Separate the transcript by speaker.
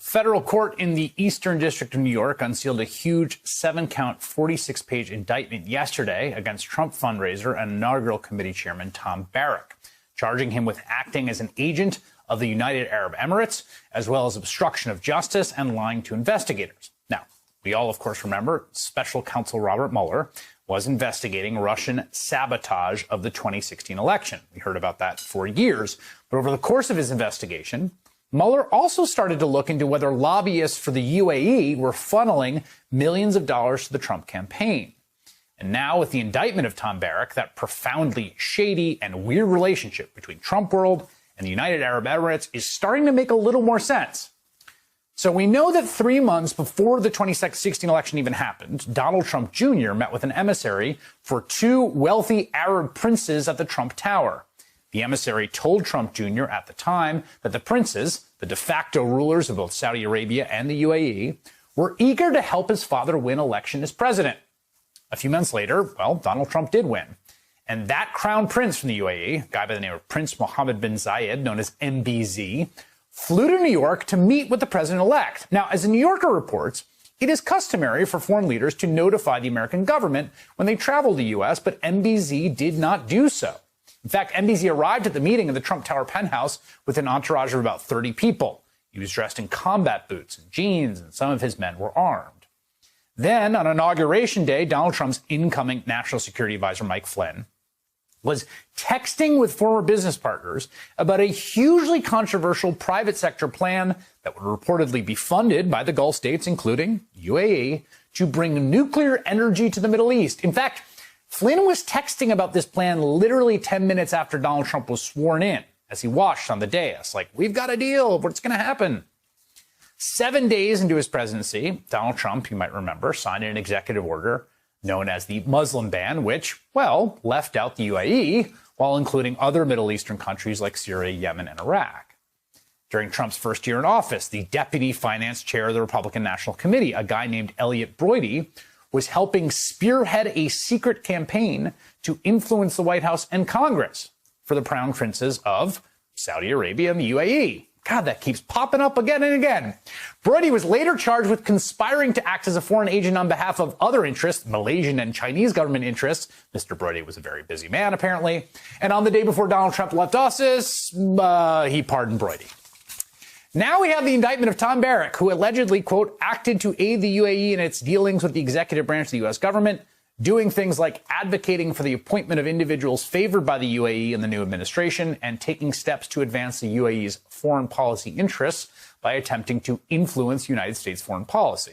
Speaker 1: Federal court in the Eastern District of New York unsealed a huge 7-count, 46-page indictment yesterday against Trump fundraiser and inaugural committee chairman Tom Barrack, charging him with acting as an agent of the United Arab Emirates, as well as obstruction of justice and lying to investigators. Now, we all, of course, remember special counsel Robert Mueller was investigating Russian sabotage of the 2016 election. We heard about that for years. But over the course of his investigation, Mueller also started to look into whether lobbyists for the UAE were funneling millions of dollars to the Trump campaign. And now, with the indictment of Tom Barrack, that profoundly shady and weird relationship between Trump world and the United Arab Emirates is starting to make a little more sense. So we know that 3 months before the 2016 election even happened, Donald Trump Jr. met with an emissary for 2 wealthy Arab princes at the Trump Tower. The emissary told Trump Jr. at the time that the princes, the de facto rulers of both Saudi Arabia and the UAE, were eager to help his father win election as president. A few months later, well, Donald Trump did win. And that crown prince from the UAE, a guy by the name of Prince Mohammed bin Zayed, known as MBZ, flew to New York to meet with the president-elect. Now, as the New Yorker reports, it is customary for foreign leaders to notify the American government when they travel to the U.S., but MBZ did not do so. In fact, MBZ arrived at the meeting in the Trump Tower penthouse with an entourage of about 30 people. He was dressed in combat boots and jeans, and some of his men were armed. Then, on Inauguration Day, Donald Trump's incoming National Security Advisor, Mike Flynn, was texting with former business partners about a hugely controversial private sector plan that would reportedly be funded by the Gulf states, including UAE, to bring nuclear energy to the Middle East. In fact, Flynn was texting about this plan literally 10 minutes after Donald Trump was sworn in, as he watched on the dais, like, we've got a deal, what's going to happen? 7 days into his presidency, Donald Trump, you might remember, signed an executive order known as the Muslim ban, which, well, left out the UAE while including other Middle Eastern countries like Syria, Yemen, and Iraq. During Trump's first year in office, the deputy finance chair of the Republican National Committee, a guy named Elliot Broidy, was helping spearhead a secret campaign to influence the White House and Congress for the crown princes of Saudi Arabia and the UAE. God, that keeps popping up again and again. Broidy was later charged with conspiring to act as a foreign agent on behalf of other interests, Malaysian and Chinese government interests. Mr. Broidy was a very busy man, apparently. And on the day before Donald Trump left office, he pardoned Broidy. Now we have the indictment of Tom Barrack, who allegedly, quote, acted to aid the UAE in its dealings with the executive branch of the U.S. government, doing things like advocating for the appointment of individuals favored by the UAE in the new administration and taking steps to advance the UAE's foreign policy interests by attempting to influence United States foreign policy.